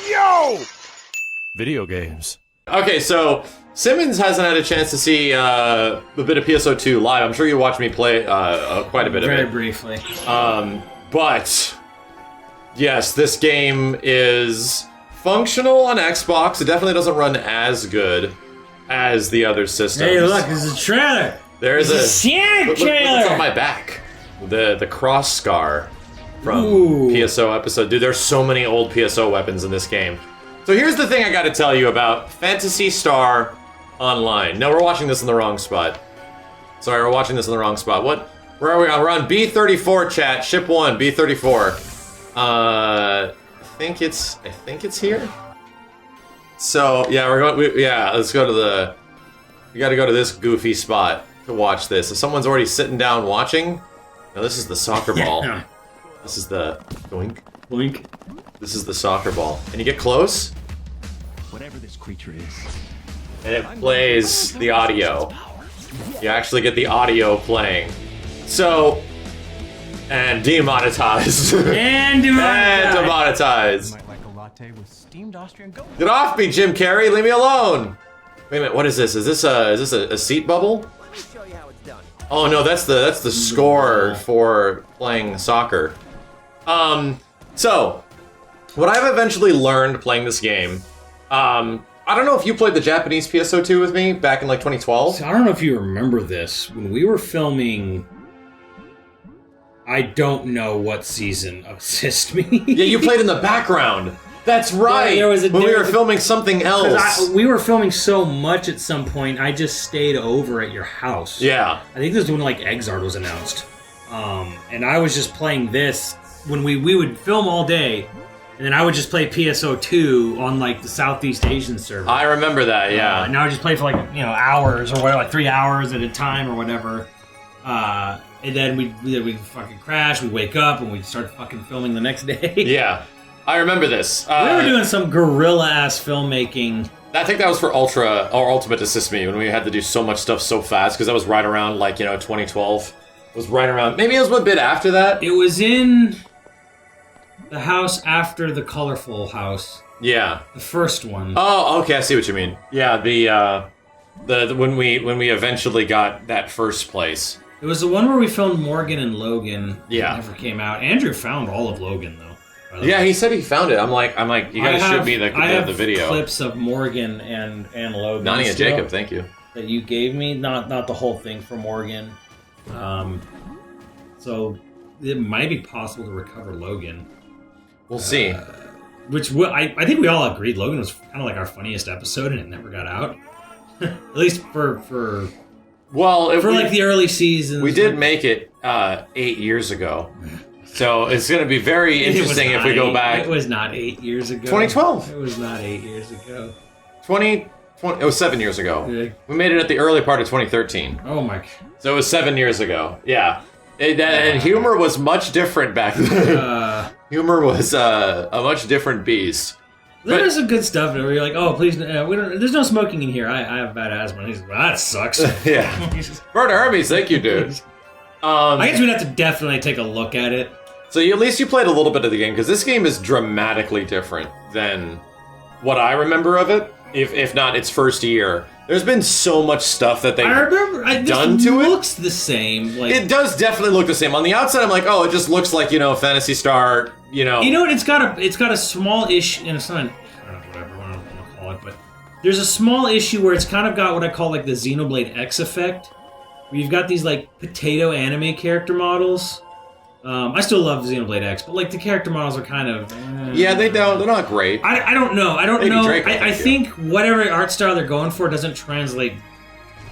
Yo! Video games. Okay, so Simmons hasn't had a chance to see a bit of PSO2 live. I'm sure you watched me play quite a bit of it. Very briefly. But yes, this game is functional on Xbox. It definitely doesn't run as good as the other systems. Hey, look, there's a trailer. There's a Sonic look trailer. what's on my back. The cross scar from Ooh. PSO episode. Dude, there's so many old PSO weapons in this game. So here's the thing I gotta tell you about Phantasy Star Online. No, we're watching this in the wrong spot. Sorry, we're watching this in the wrong spot. Where are we on? We're on B34, chat. Ship 1, B34. I think it's here. So, yeah, let's go to the... We gotta go to this goofy spot to watch this. If someone's already sitting down watching... No, this is the soccer ball. Yeah. This is the... Doink. Blink. This is the soccer ball. And you get close, Whatever this creature is. and it plays the audio. You actually get the audio playing. So... And demonetized. And And demonetized. Might like a latte with steamed Austrian goat. Get off me, Jim Carrey! Leave me alone! Wait a minute, what is this? Is this a seat bubble? Let me show you how it's done. Oh no, that's the score for playing soccer. So what I've eventually learned playing this game, I don't know if you played the Japanese PSO2 with me back in like 2012. So I don't know if you remember this. When we were filming... I don't know what season of Assist Me. Yeah, you played in the background. That's right. there was when we were filming something else. We were filming so much at some point, I just stayed over at your house. Yeah. I think this was when like Exard was announced. And I was just playing this when we would film all day, and then I would just play PSO2 on like the Southeast Asian server. I remember that, yeah. And I would just play for like, hours or whatever, like 3 hours at a time or whatever. And then we'd fucking crash, we'd wake up, and we'd start fucking filming the next day. Yeah. I remember this. We were doing some guerrilla-ass filmmaking. I think that was for Ultra or Ultimate Assist Me when we had to do so much stuff so fast because that was right around like 2012. It was right around. Maybe it was a bit after that. It was in the house after the colorful house. Yeah. The first one. Oh, okay. I see what you mean. Yeah. The when we eventually got that first place. It was the one where we filmed Morgan and Logan. Yeah. It never came out. Andrew found all of Logan though. Yeah, he said he found it. I'm like, you gotta show me the video. Clips of Morgan and Logan. Nani and still Jacob, thank you. That you gave me, not the whole thing for Morgan. So it might be possible to recover Logan. We'll see. Which I think we all agreed Logan was kind of like our funniest episode, and it never got out. At least for like the early seasons. We did make it 8 yeyears ago. So it's going to be very interesting if we go back. It was not 8 years ago. 2012. It was not 8 years ago. 2020. It was 7 years ago. Yeah. We made it at the early part of 2013. Oh my. So it was 7 years ago. Yeah. And humor was much different back then. Humor was a much different beast. There's some good stuff where you're like, oh, please, there's no smoking in here. I have bad asthma. And he's like, well, that sucks. Yeah. Bird Hermes, thank you, dude. I guess we'd have to definitely take a look at it. So at least you played a little bit of the game, because this game is dramatically different than what I remember of it, if not its first year. There's been so much stuff that they've done to it. It looks the same. Like, it does definitely look the same. On the outside, I'm like, oh, it just looks like, Phantasy Star, You know what? It's got a small issue, and it's not, I don't know, whatever I want to call it, but there's a small issue where it's kind of got what I call like the Xenoblade X effect, where you've got these like potato anime character models. I still love Xenoblade X, but like the character models are kind of yeah, they're not great. I don't know. Drake, I think whatever art style they're going for doesn't translate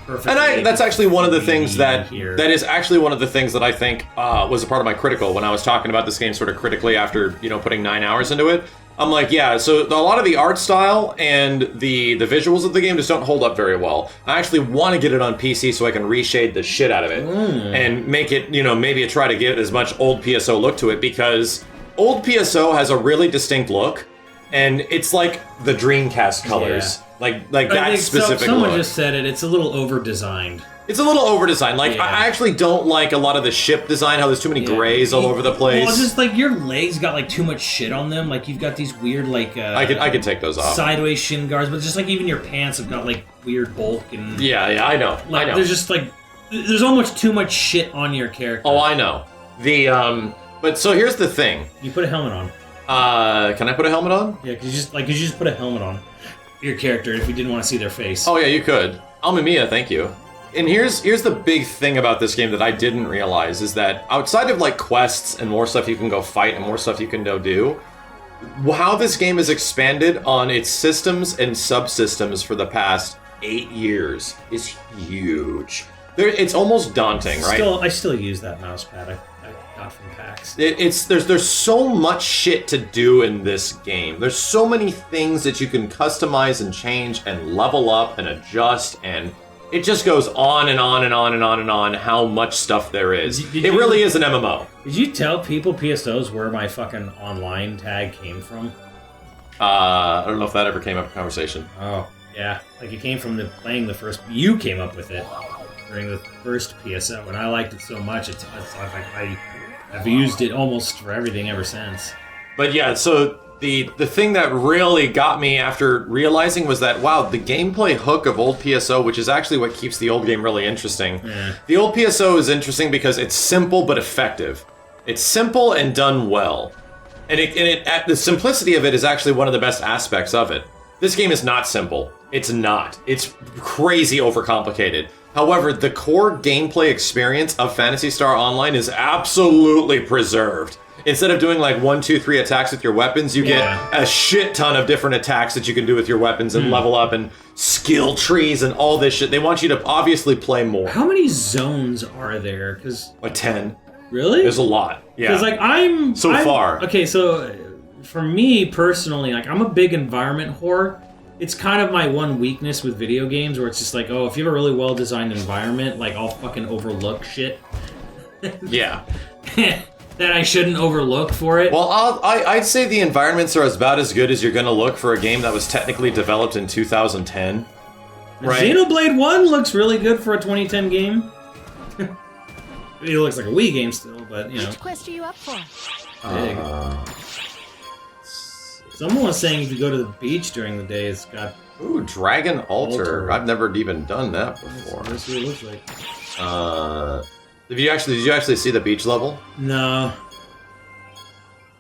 perfectly. And that's actually one of the things that here. is actually one of the things that I think was a part of my critical when I was talking about this game sort of critically after putting 9 hours into it. I'm like, yeah, so a lot of the art style and the visuals of the game just don't hold up very well. I actually want to get it on PC so I can reshade the shit out of it and make it, maybe try to get as much old PSO look to it, because old PSO has a really distinct look, and it's like the Dreamcast colors. Yeah. Like that specific someone look. just said it. It's a little over-designed. It's a little over-designed. Like, Yeah. I actually don't like a lot of the ship design, how there's too many grays all over the place. Well, just like your legs got like too much shit on them. Like you've got these weird like I could take those off. sideways shin guards, but just like even your pants have got like weird bulk and Yeah, I know. like there's just like there's almost too much shit on your character. Oh, I know. But so here's the thing. You put a helmet on. Can I put a helmet on? Yeah, cause you just put a helmet on your character if you didn't want to see their face. Oh yeah, you could. Alma Mia, thank you. And here's the big thing about this game that I didn't realize is that outside of like quests and more stuff you can go fight and more stuff you can go do, how this game has expanded on its systems and subsystems for the past 8 years is huge. It's almost daunting, right? I still use that mouse pad I got from PAX. There's so much shit to do in this game. There's so many things that you can customize and change and level up and adjust, and it just goes on and on and on and on and on how much stuff there is. It really is an MMO. Did you tell people PSOs where my fucking online tag came from? I don't know if that ever came up in conversation. Oh, yeah. Like it came from playing the first. You came up with it during the first PSO, and I liked it so much. I've used it almost for everything ever since. But yeah, so the thing that really got me after realizing was that, wow, the gameplay hook of old PSO, which is actually what keeps the old game really interesting. Yeah. The old PSO is interesting because it's simple but effective. It's simple and done well. And the simplicity of it is actually one of the best aspects of it. This game is not simple. It's not. It's crazy overcomplicated. However, the core gameplay experience of Phantasy Star Online is absolutely preserved. Instead of doing like 1, 2, 3 attacks with your weapons, you get a shit ton of different attacks that you can do with your weapons and level up and skill trees and all this shit. They want you to obviously play more. How many zones are there? Because Like 10. really, There's a lot. Yeah. Because like far. Okay, so for me personally, like I'm a big environment whore. It's kind of my one weakness with video games, where it's just like, oh, if you have a really well designed environment, like I'll fucking overlook shit. Yeah. That I shouldn't overlook for it. Well, I'd say the environments are about as good as you're going to look for a game that was technically developed in 2010. Right? Xenoblade 1 looks really good for a 2010 game. It looks like a Wii game still, but you know. Which quest are you up for? Big. Someone was saying if you go to the beach during the day, it's got. Ooh, Dragon Altar. Altar. I've never even done that before. Let's see what it looks like. Did you actually see the beach level? No.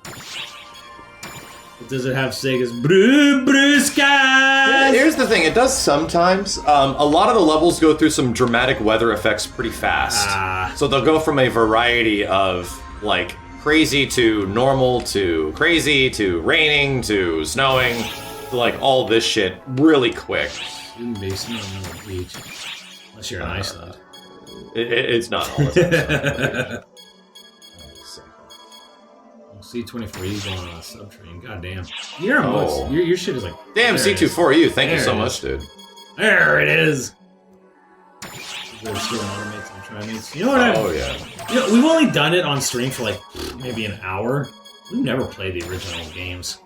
But does it have Sega's blue skies? Here's the thing, it does sometimes. A lot of the levels go through some dramatic weather effects pretty fast. So they'll go from a variety of, like, crazy to normal to crazy to raining to snowing to, like, all this shit really quick. Shouldn't be snowing on the beach. Unless you're in Iceland. It's not all the time. C24E going on a subtrain. Goddamn. Your shit is like. Damn, there it is. C24U, thank you There so it much, is. dude. There it is. Still automates and trimates. You know what? Oh, yeah. You know, we've only done it on stream for like maybe an hour. We've never played the original games.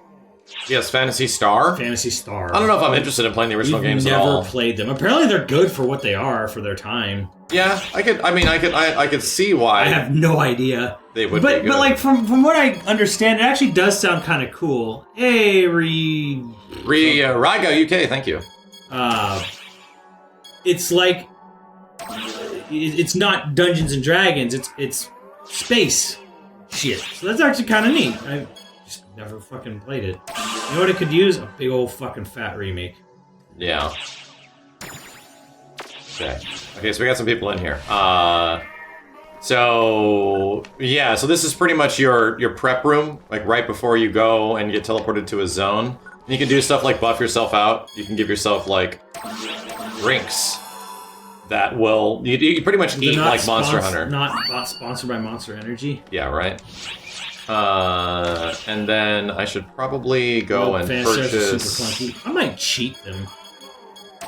Yes, Phantasy Star. Phantasy Star. I don't know if I'm interested in playing the original games at all. Never played them. Apparently, they're good for what they are for their time. Yeah, I could see why I have no idea. they would But be good. like from what I understand, it actually does sound kind of cool. Hey, Raga UK, thank you. It's like it's not Dungeons and Dragons. It's space shit. So that's actually kind of neat. I just never fucking played it. You know what it could use? A big old fucking fat remake. Yeah. Okay, so we got some people in here. So this is pretty much your prep room, like right before you go and get teleported to a zone. And you can do stuff like buff yourself out. You can give yourself like drinks that will you pretty much eat like Monster Hunter. Not sponsored by Monster Energy. Yeah, right. And then I should probably go and purchase. Super clunky. I might cheat them.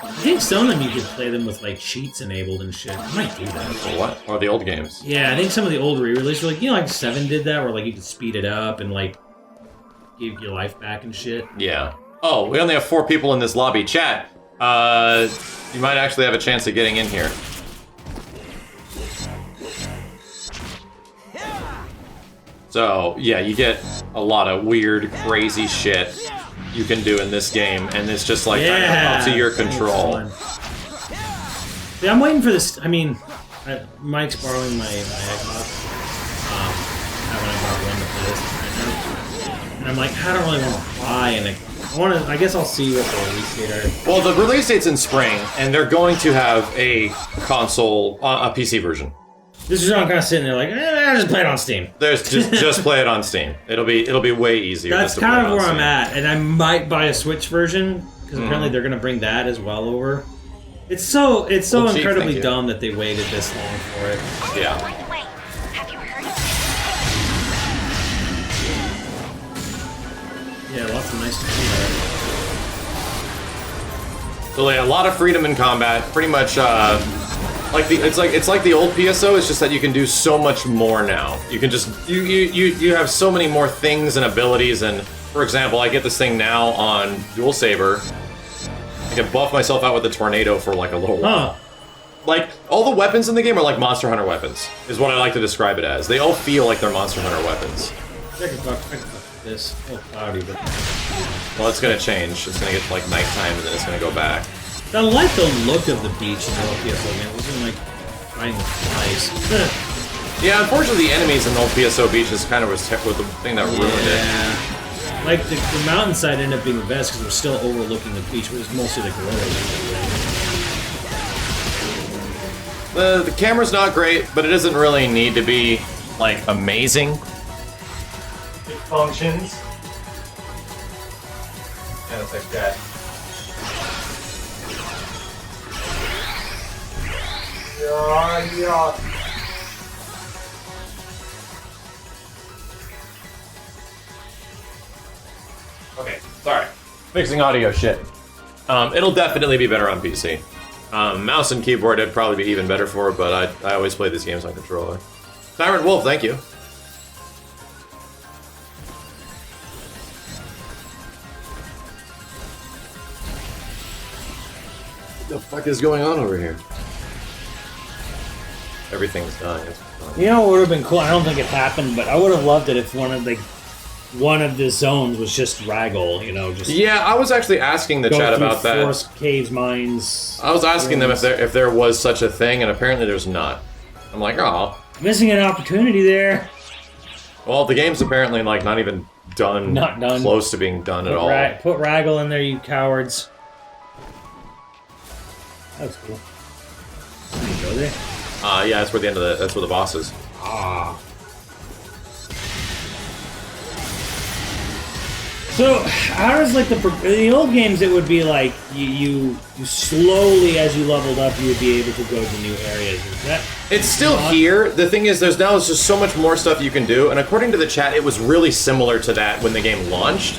I think some of them you could play them with like cheats enabled and shit. I might do that. Or what? Or the old games? Yeah, I think some of the old re-releases were like, you know, like 7 did that, where like you could speed it up and like give your life back and shit. Yeah. Oh, we only have 4 people in this lobby. Chat, you might actually have a chance of getting in here. So, yeah, you get a lot of weird, crazy shit you can do in this game, and it's just like kind of up to your control. See, I'm waiting for this. I mean, Mike's borrowing my Xbox. I bought one to play this right now. And I'm like, I don't really want to buy, and I guess I'll see what the release date are. Well, the release date's in spring, and they're going to have a console, a PC version. This is what I'm kind of sitting there like, I'll just play it on Steam. There's just play it on Steam. It'll be way easier. That's just to play kind it of on where I'm Steam. at, and I might buy a Switch version because apparently they're gonna bring that as well over. It's so Well, Chief, incredibly thank you. dumb that they waited this long for it. Yeah. By the way, have you heard of Yeah, lots of nice stuff. So like, a lot of freedom in combat. Pretty much, it's like the old PSO. It's just that you can do so much more now. You can just you have so many more things and abilities. And for example, I get this thing now on Dual Saber. I can buff myself out with the tornado for like a little while. Huh. Like, all the weapons in the game are like Monster Hunter weapons, is what I like to describe it as. They all feel like they're Monster Hunter weapons. I can fuck this. Oh, cloudy, but Well, it's gonna change. It's gonna get like nighttime and then it's gonna go back. I like the look of the beach in the old PSO game. It wasn't like fighting flies. Yeah, unfortunately, the enemies in the old PSO beach is kind of was the thing that ruined it. Yeah. Like the mountainside ended up being the best because we're still overlooking the beach, but it was mostly the gorillas. The camera's not great, but it doesn't really need to be like amazing. It functions. And it's like that. Yeah. Okay, sorry. Fixing audio shit. It'll definitely be better on PC. Mouse and keyboard would probably be even better for it, but I always play these games on controller. Tyrant Wolf, thank you. What the fuck is going on over here? Everything's done. It's fine. You know what would have been cool? I don't think it happened, but I would have loved it if one of the zones was just Raggle, you know, just Yeah, I was actually asking the go chat through about that. forest caves, mines. I was asking them rooms. if there was such a thing, and apparently there's not. I'm like, oh. Missing an opportunity there. Well, the game's apparently like not even done. Not done. Close to being done at all. Put Raggle in there, you cowards. That's cool. Can you go there? Yeah, that's where the end of that's where the boss is. Ah. So, how does like the old games? It would be like you slowly, as you leveled up, you would be able to go to new areas. Is that? It's still here. The thing is, there's just so much more stuff you can do, and according to the chat, it was really similar to that when the game launched.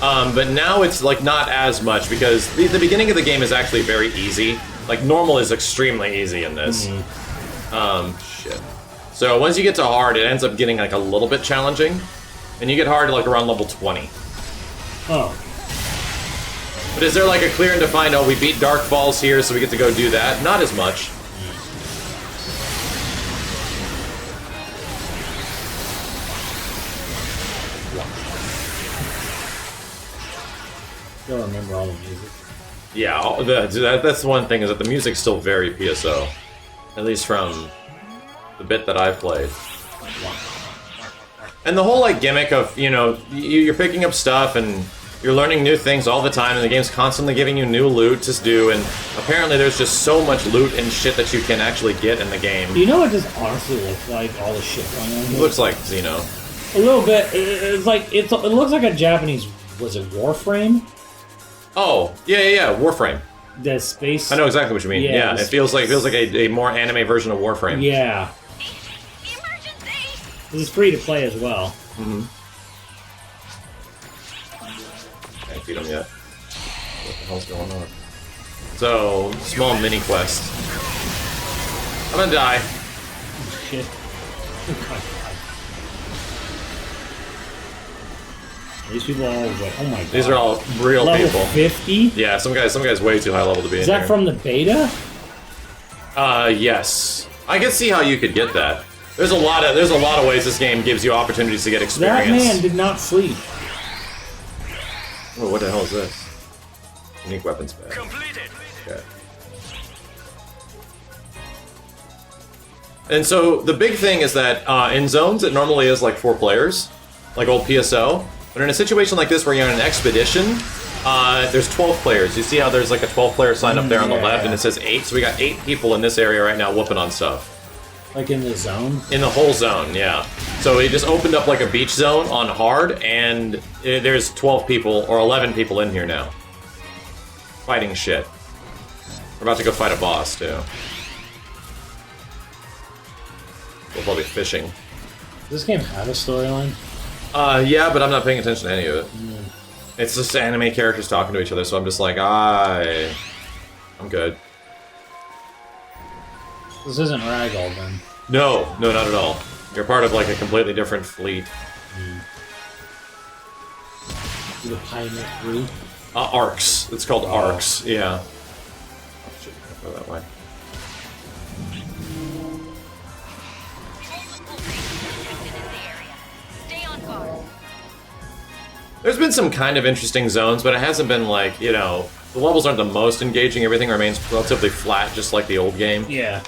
But now it's like not as much because the beginning of the game is actually very easy. Like normal is extremely easy in this. Shit. So once you get to hard, it ends up getting like a little bit challenging, and you get hard like around level 20. Oh. But is there like a clear and defined, oh, we beat Dark Falls here, so we get to go do that? Not as much. Still remember all the music. Yeah, that's one thing, is that the music's still very PSO. At least from the bit that I've played. And the whole like gimmick of, you know, you're picking up stuff and you're learning new things all the time, and the game's constantly giving you new loot to do, and apparently there's just so much loot and shit that you can actually get in the game. You know what this honestly looks like? All the shit going on It here? looks like Xeno. A little bit. It's like it looks like a Japanese. Was it Warframe? Oh, yeah, Warframe. The space. I know exactly what you mean. Yeah, Yeah, the it feels like a more anime version of Warframe. Yeah. emergency? This is free to play as well. Can't beat them yet. What the hell's going on? So, small mini quest. I'm gonna die. Shit. These people are all what? Oh my god. These are all real level people. 50? Yeah, some guy's way too high level to be in Is that here. from the beta? Yes. I can see how you could get that. There's a lot of ways this game gives you opportunities to get experience. That man did not sleep. Oh, what the hell is this? Unique weapons bag. Completed. Okay. And so the big thing is that in zones it normally is like 4 players, like old PSO. But in a situation like this where you're on an expedition, there's 12 players. You see how there's like a 12-player sign up there on the left, and it says 8. So we got 8 people in this area right now whooping on stuff. Like in the zone? In the whole zone, yeah. So he just opened up like a beach zone on hard, and there's 12 people or 11 people in here now. Fighting shit. We're about to go fight a boss, too. We'll probably be fishing. Does this game have a storyline? Yeah, but I'm not paying attention to any of it. It's just anime characters talking to each other, so I'm just like, I'm good. This isn't Ragdoll, then. No, not at all. You're part of like a completely different fleet. The Pioneer Crew? Arcs. It's called Arcs, yeah. Oh, shit, go that way. Stay on guard. There's been some kind of interesting zones, but it hasn't been like, you know, the levels aren't the most engaging. Everything remains relatively flat, just like the old game. Yeah.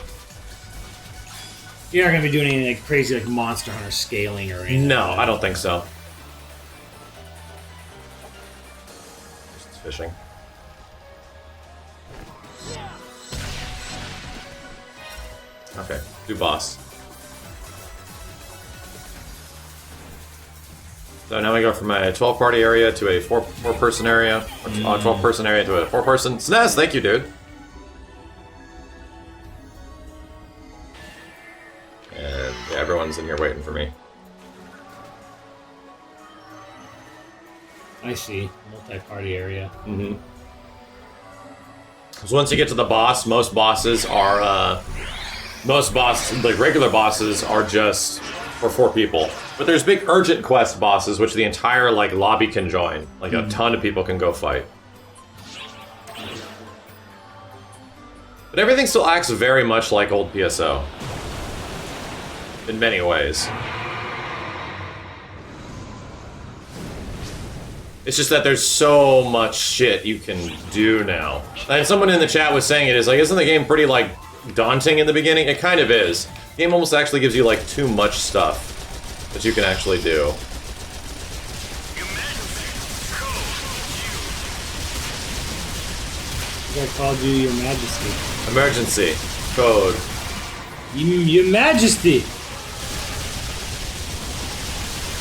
You're not gonna be doing anything like crazy like Monster Hunter scaling or anything. No, I don't think so. Just fishing. Okay, do boss. So now we go from a 12-party area to a four-person area, or 12-person area to a 4-person. SNES, thank you, dude. And yeah, everyone's in here waiting for me. I see. Multi-party area. Mm-hmm. So once you get to the boss, most bosses, like regular bosses, are just for 4 people. But there's big urgent quest bosses, which the entire like lobby can join. Like a ton of people can go fight. But everything still acts very much like old PSO. In many ways. It's just that there's so much shit you can do now. And someone in the chat was saying it is like, isn't the game pretty like daunting in the beginning? It kind of is. The game almost actually gives you like too much stuff that you can actually do. I called you Your Majesty. Emergency. Code. Your Majesty!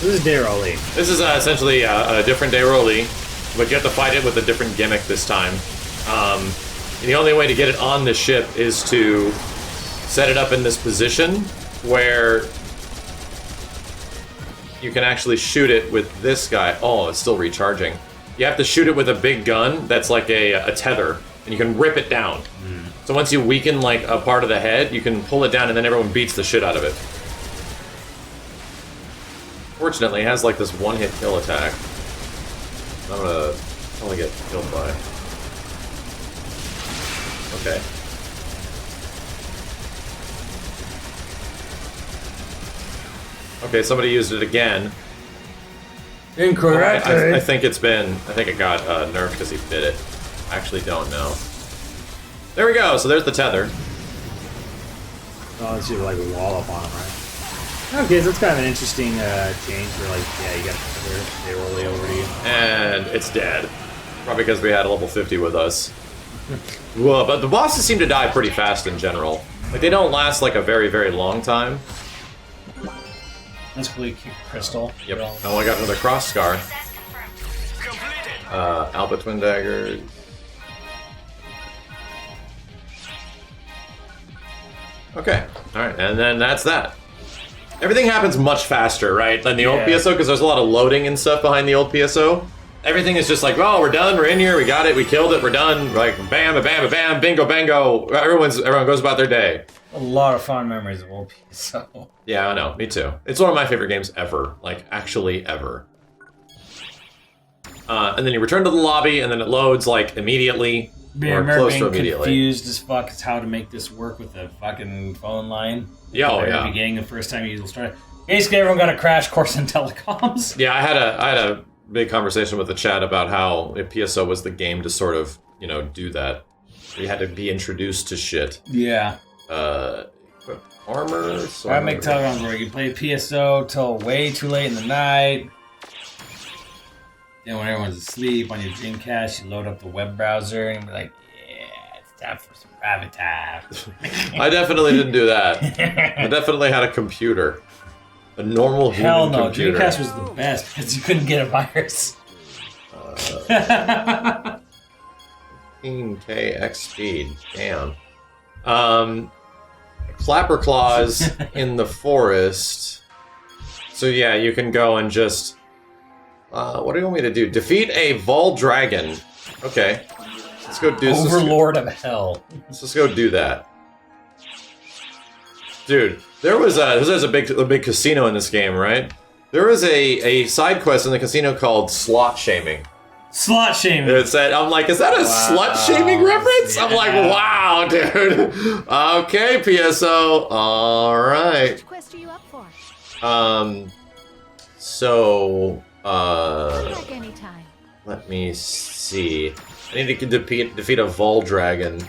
This is Dairoli. This is essentially a different Dairoli, but you have to fight it with a different gimmick this time. The only way to get it on the ship is to set it up in this position where you can actually shoot it with this guy. Oh, it's still recharging. You have to shoot it with a big gun that's like a tether, and you can rip it down. So once you weaken like a part of the head, you can pull it down and then everyone beats the shit out of it. Fortunately, it has like this one-hit kill attack. I'm gonna only get killed by. Okay. Okay, somebody used it again. Incorrect. I think it got nerfed because he bit it. I actually don't know. There we go, so there's the tether. Oh, it's you like wallop on him, right? Okay, so that's kind of an interesting change for like, yeah, you got Dairoli over to you. And it's dead. Probably because we had a level 50 with us. Well, but the bosses seem to die pretty fast in general. Like, they don't last like a very, very long time. That's really cute. Crystal. Yep. Oh, I got another cross scar. Access confirmed. Alpha Twin Daggers. Okay. Alright, and then that's that. Everything happens much faster, right, than the old PSO, because there's a lot of loading and stuff behind the old PSO. Everything is just like, oh, we're done, we're in here, we got it, we killed it, we're done. Like, bam, bam, bam, bingo, bango. Everyone goes about their day. A lot of fond memories of old PSO. Yeah, I know, me too. It's one of my favorite games ever. Like, actually ever. And then you return to the lobby, and then it loads, like, immediately. Yeah, I Or remember close to being immediately. confused as fuck as how to make this work with the fucking phone line. Yeah, oh, At the very yeah. beginning, the first time you started. Basically, everyone got a crash course in telecoms. Yeah, I had a big conversation with the chat about how PSO was the game to sort of, you know, do that. You had to be introduced to shit. Yeah. Equip armor. So I make telecoms where you play PSO till way too late in the night. Then when everyone's asleep on your Dreamcast, you load up the web browser and be like, yeah, it's time for some private time. I definitely didn't do that. I definitely had a computer. A normal human Hell no, computer. Dreamcast was the best because you couldn't get a virus. 15k X speed. Damn. Clapper claws in the forest. So yeah, you can go and just... what do you want me to do? Defeat a Vol Dragon. Okay. Let's go do... Overlord of Hell. Let's just go do that. Dude, there's a big casino in this game, right? There was a side quest in the casino called Slot Shaming. Slot shaming. It said, I'm like, is that a slut shaming reference? I'm like, wow, dude. Okay, PSO. All right. Which quest are you up for? So, Like anytime. let me see. I need to defeat a Vol Dragon.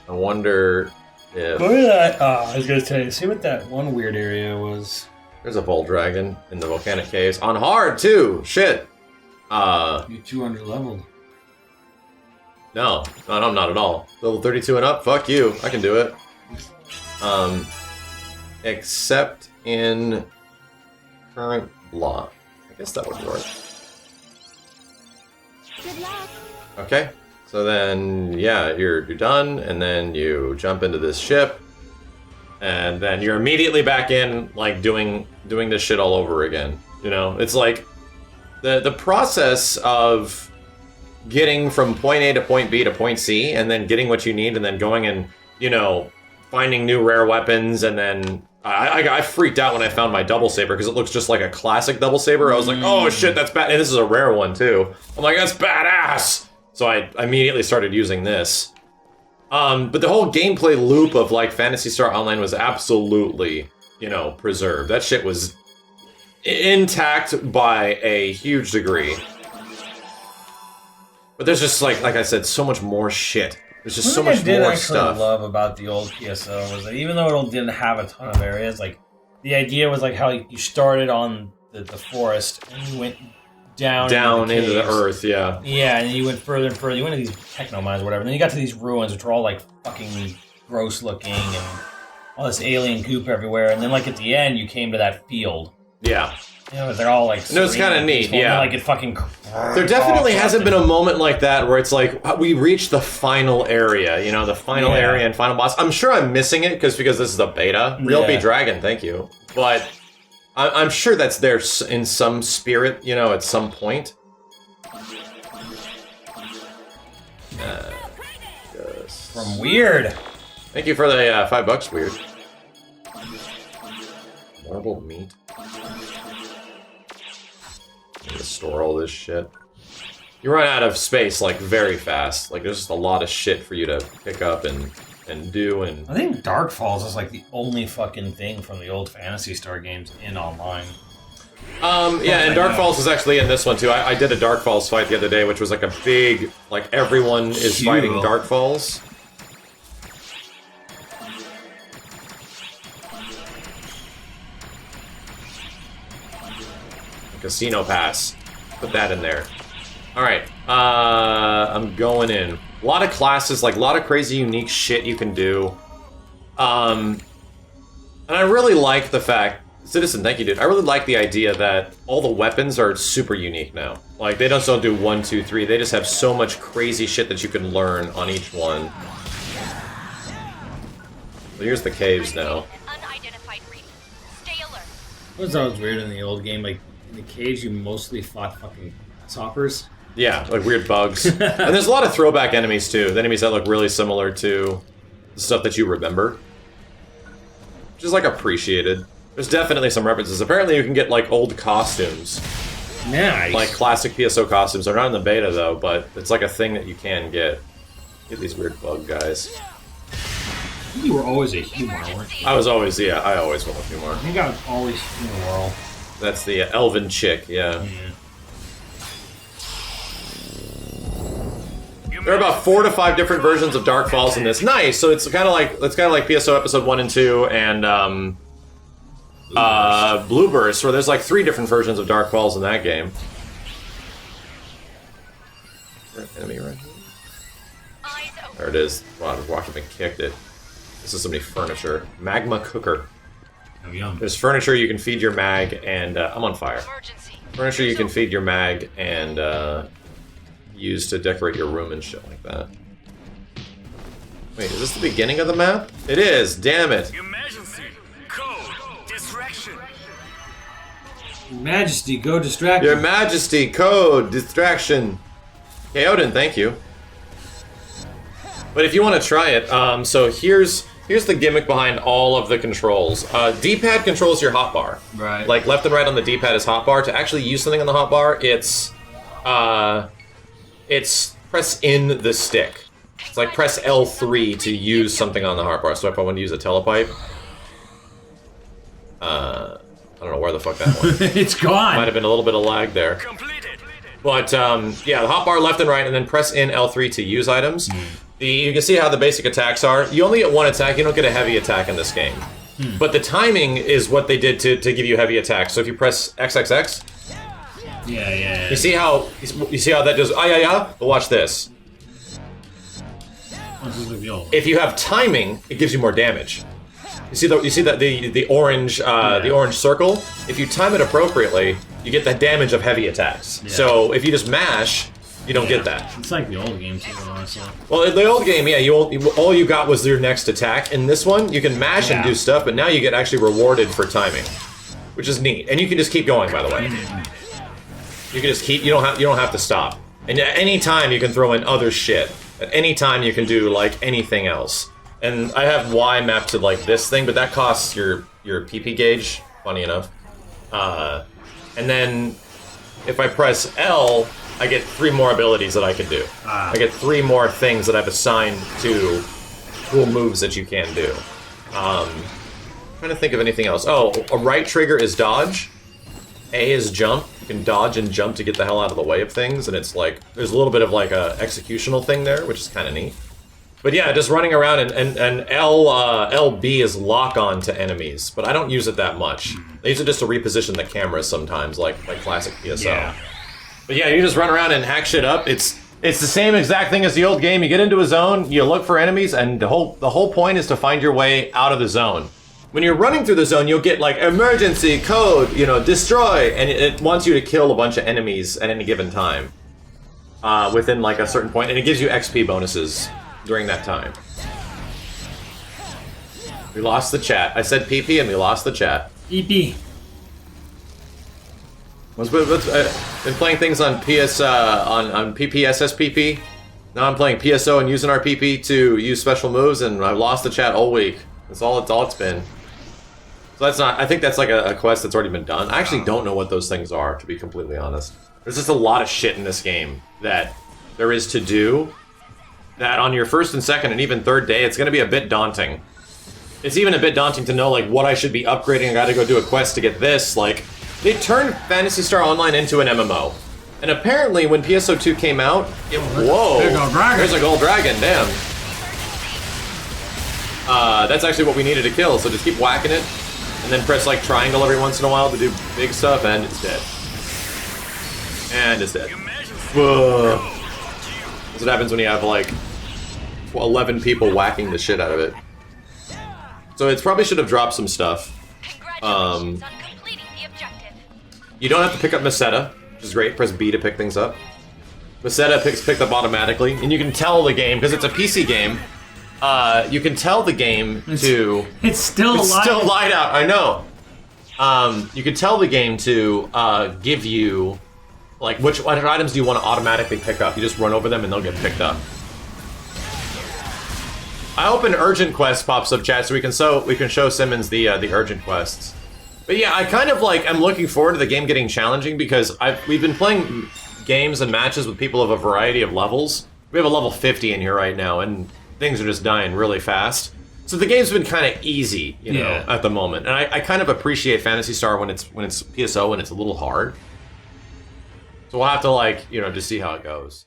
I wonder if Go to that. I was gonna tell you. See what that one weird area was. there's a Vol Dragon in the volcanic caves on hard too. Shit. You 200 leveled. No, I'm not at all. Level 32 and up. Fuck you. I can do it. Except in current block. I guess that would work. Good luck. Okay. So then, yeah, you're done, and then you jump into this ship, and then you're immediately back in, like, doing this shit all over again. You know, it's like the process of getting from point A to point B to point C, and then getting what you need, and then going and, you know, finding new rare weapons, and then I freaked out when I found my double saber because it looks just like a classic double saber. I was like, oh shit, that's bad, and this is a rare one too. I'm like, that's badass. So I immediately started using this. But the whole gameplay loop of like Phantasy Star Online was absolutely, you know, preserved. That shit was intact by a huge degree. But there's just like I said, so much more shit. There's just so much more stuff. I love about the old PSO was that even though it didn't have a ton of areas, like the idea was like how you started on the forest and you went down into the earth, yeah. Yeah, and then you went further and further. You went to these techno mines or whatever. And then you got to these ruins, which were all like fucking gross looking and all this alien goop everywhere. And then like at the end, you came to that field. Yeah. You know, they're all like. No, it's kind of neat, peaceful, yeah. And then, like it fucking. There definitely hasn't been a moment like that where it's like we reached the final area, you know, the final area and final boss. I'm sure I'm missing it because this is a beta. Real B Dragon, thank you. But I'm sure that's there in some spirit, you know, at some point. From Weird. Thank you for the $5, Weird. Marbled meat. I'm gonna store all this shit. You run out of space like very fast. Like there's just a lot of shit for you to pick up and do and. I think Dark Falls is like the only fucking thing from the old Phantasy Star games in online. Yeah, and Dark Falls is actually in this one too. I did a Dark Falls fight the other day, which was like a big, like everyone is fighting Dark Falls. Casino Pass. Put that in there. Alright, I'm going in. A lot of classes, like a lot of crazy unique shit you can do. And I really like the fact, Citizen, thank you dude, I really like the idea that all the weapons are super unique now. Like they don't do 1, 2, 3, they just have so much crazy shit that you can learn on each one. So here's the caves now. An unidentified reef. Stay alert. It was always weird in the old game, like in the caves you mostly fought fucking grasshoppers. Yeah, like weird bugs. And there's a lot of throwback enemies too. The enemies that look really similar to the stuff that you remember. Which is like appreciated. There's definitely some references. Apparently you can get like old costumes. Nice. Like classic PSO costumes. They're not in the beta though, but it's like a thing that you can get. Get these weird bug guys. You were always a humor, weren't you? I was always, yeah, I always went with humor. I think I was always humor. That's the elven chick, yeah. There are about 4 to 5 different versions of Dark Falls in this. Nice. So it's kind of like PSO episode 1 and 2 and Blue Burst, where there's like 3 different versions of Dark Falls in that game. Enemy right here. There it is. Wow, I just walked up and kicked it. This is somebody furniture. Magma cooker. Oh, yum. There's furniture you can feed your mag and I'm on fire. Furniture you can feed your mag and use to decorate your room and shit like that. Wait, is this the beginning of the map? It is, damn it. Your Majesty, code, distraction. Your Majesty, go distract Your him. Majesty, code, distraction. Hey, Odin, thank you. But if you want to try it, so here's the gimmick behind all of the controls. D-pad controls your hotbar. Right. Like left and right on the D-pad is hotbar. To actually use something on the hotbar, it's press in the stick. It's like press L3 to use something on the hotbar. So if I want to use a telepipe, I don't know where the fuck that went. It's gone. Might have been a little bit of lag there. Completed. But yeah, the hotbar left and right, and then press in L3 to use items. You can see how the basic attacks are. You only get 1 attack. You don't get a heavy attack in this game. But the timing is what they did to give you heavy attacks. So if you press XXX, Yeah. you see how that does. But watch this. If you have timing, it gives you more damage. You see the orange the orange circle. If you time it appropriately, you get the damage of heavy attacks. Yeah. So if you just mash, you don't get that. It's like the old game too, honestly. Well, in the old game, yeah, all you got was your next attack. In this one, you can mash and Yeah. do stuff, but now you get actually rewarded for timing, which is neat. And you can just keep going. By the way, you can just keep. You don't have to stop. And at any time, you can throw in other shit. At any time, you can do like anything else. And I have Y mapped to like this thing, but that costs your PP gauge. Funny enough. And then if I press L, I get 3 more abilities that I can do. I get 3 more things that I've assigned to cool moves that you can do. Trying to think of anything else. Oh, a right trigger is dodge. A is jump. You can dodge and jump to get the hell out of the way of things, and it's like there's a little bit of like a executional thing there, which is kind of neat. But yeah, just running around and LB is lock on to enemies, but I don't use it that much. I use it just to reposition the cameras sometimes, like classic PSO. Yeah. But yeah, you just run around and hack shit up. It's the same exact thing as the old game. You get into a zone, you look for enemies, and the whole point is to find your way out of the zone. When you're running through the zone, you'll get like emergency code, destroy, and it wants you to kill a bunch of enemies at any given time within like a certain point, and it gives you XP bonuses during that time. We lost the chat. I said PP and we lost the chat. EP. Been playing things on PS on PPSSPP. Now I'm playing PSO and using our PP to use special moves, and I've lost the chat all week. That's all it's been. So that's not. I think that's like a quest that's already been done. I actually don't know what those things are, to be completely honest. There's just a lot of shit in this game that there is to do. That on your first and second and even third day, it's going to be a bit daunting. It's even a bit daunting to know like what I should be upgrading. I got to go do a quest to get this. Like, they turned Phantasy Star Online into an MMO, and apparently when PSO 2 came out, whoa, There's a gold dragon. There's a gold dragon. Damn. That's actually what we needed to kill. So just keep whacking it, and then press like triangle every once in a while to do big stuff, and it's dead. And it's dead. Whoa. That's what happens when you have like 11 people whacking the shit out of it. So it probably should have dropped some stuff. Congratulations on completing the objective. You don't have to pick up Meseta, which is great. Press B to pick things up. Meseta picked up automatically, and you can tell the game, because it's a PC game, you can tell the game to... It's still light out, I know. You can tell the game to give you, like, what items do you want to automatically pick up? You just run over them and they'll get picked up. I hope an urgent quest pops up, chat, so we can show Simmons the urgent quests. But yeah, I kind of like I'm looking forward to the game getting challenging because we've been playing games and matches with people of a variety of levels. We have a level 50 in here right now, and things are just dying really fast. So the game's been kind of easy, you know, at the moment. And I kind of appreciate Phantasy Star when it's PSO and it's a little hard. So we'll have to, like, you know, just see how it goes.